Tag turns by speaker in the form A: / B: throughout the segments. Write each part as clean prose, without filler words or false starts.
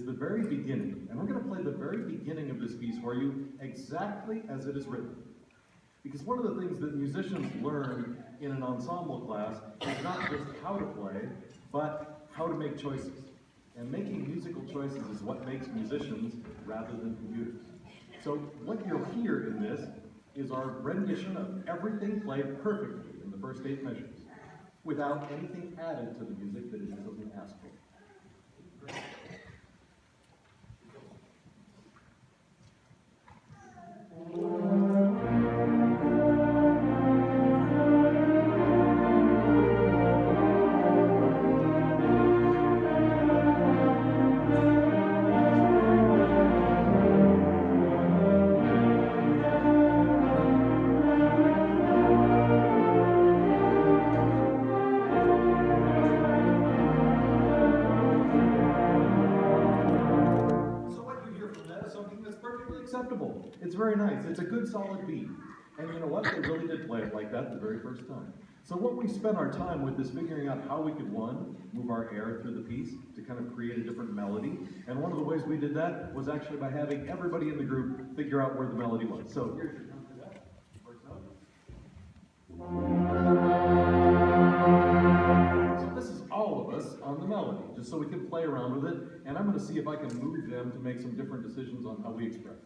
A: the very beginning, and we're going to play the very beginning of this piece for you exactly as it is written. Because one of the things that musicians learn in an ensemble class is not just how to play, but how to make choices. And making musical choices is what makes musicians rather than computers. So what you'll hear in this is our rendition of everything played perfectly in the first 8 measures, without anything added to the music that it doesn't ask for. Acceptable. It's very nice. It's a good solid beat. And you know what? They really did play it like that the very first time. So what we spent our time with is figuring out how we could, one, move our air through the piece to kind of create a different melody. And one of the ways we did that was actually by having everybody in the group figure out where the melody was. So here's your time for that. First note. So this is all of us on the melody, just so we can play around with it. And I'm going to see if I can move them to make some different decisions on how we express it.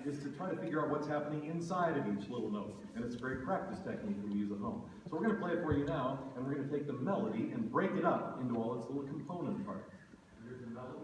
A: Is to try to figure out what's happening inside of each little note. And it's a great practice technique we use at home. So we're going to play it for you now, and we're going to take the melody and break it up into all its little component parts. Here's the melody.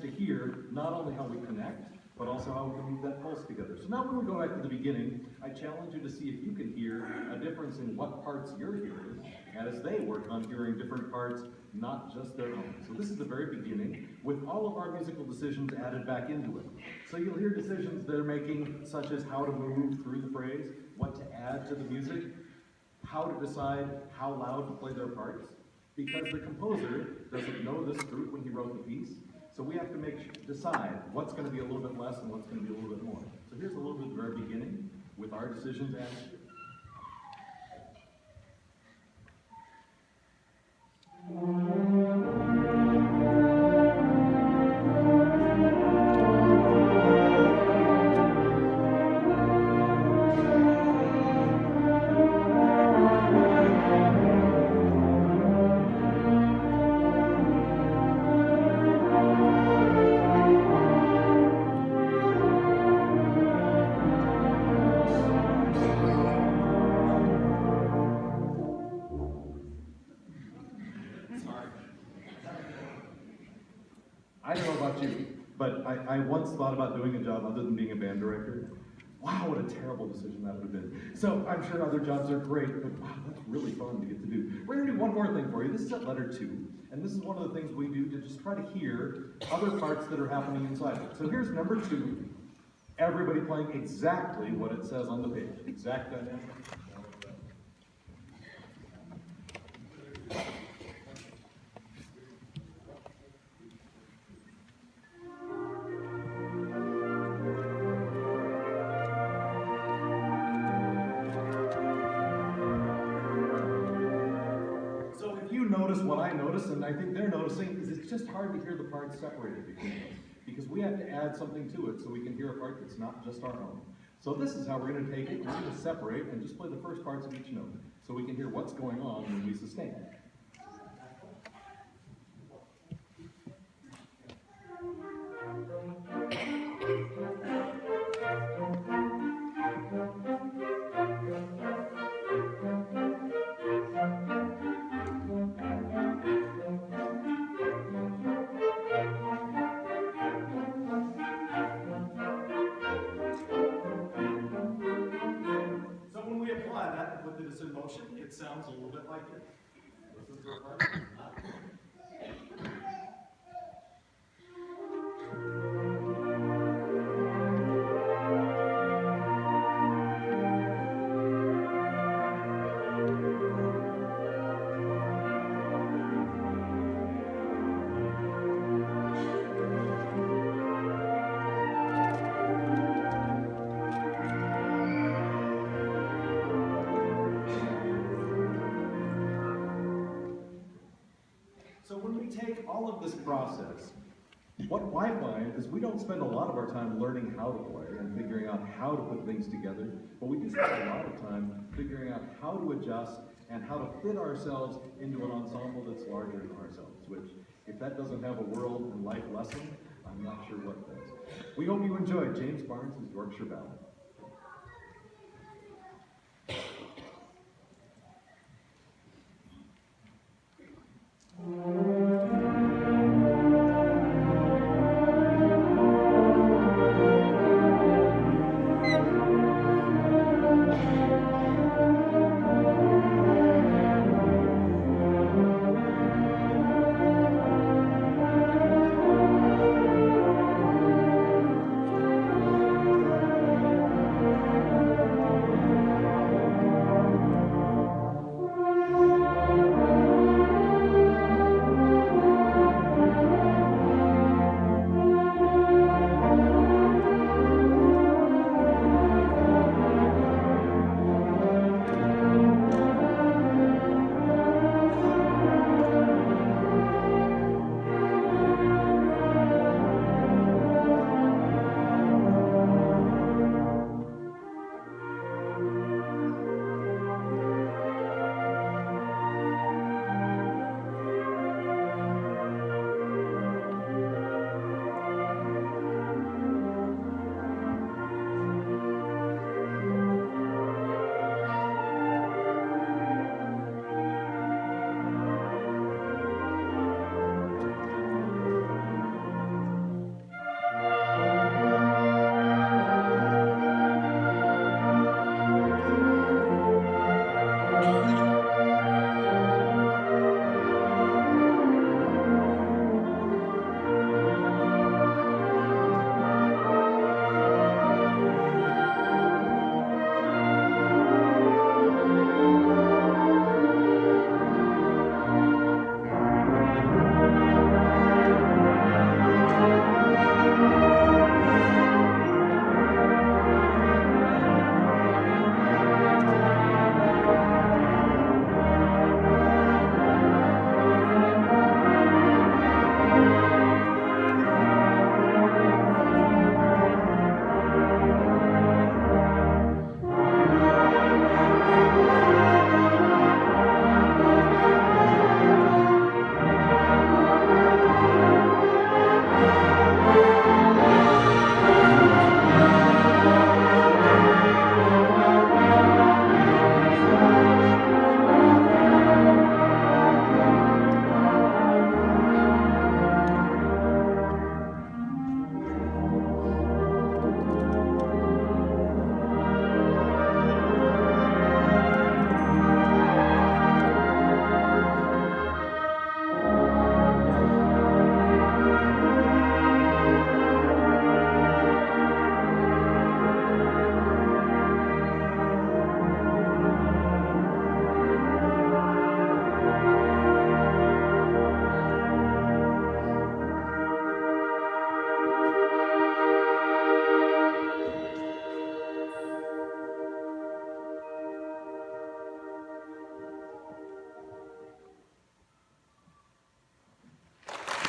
A: To hear not only how we connect, but also how we can move that pulse together. So now when we go back to the beginning, I challenge you to see if you can hear a difference in what parts you're hearing as they work on hearing different parts, not just their own. So this is the very beginning with all of our musical decisions added back into it. So you'll hear decisions they're making, such as how to move through the phrase, what to add to the music, how to decide how loud to play their parts, because the composer doesn't know this group when he wrote the piece. So we have to decide what's going to be a little bit less and what's going to be a little bit more. So here's a little bit at the very beginning with our decisions added. I don't know about you, but I once thought about doing a job other than being a band director. Wow, what a terrible decision that would have been. So I'm sure other jobs are great, but wow, that's really fun to get to do. We're going to do one more thing for you. This is at letter 2, and this is one of the things we do to just try to hear other parts that are happening inside it. So here's number 2, everybody playing exactly what it says on the page. Exact dynamic. Notice what I notice, and I think they're noticing, is it's just hard to hear the parts separated between them, because we have to add something to it so we can hear a part that's not just our own. So this is how we're going to take it. We're going to separate and just play the first parts of each note so we can hear what's going on when we sustain it. like it? Listen to our part? So when we take all of this process, what I find is we don't spend a lot of our time learning how to play and figuring out how to put things together, but we do spend a lot of time figuring out how to adjust and how to fit ourselves into an ensemble that's larger than ourselves, which, if that doesn't have a world and life lesson, I'm not sure what does. We hope you enjoyed James Barnes' Yorkshire Ballad.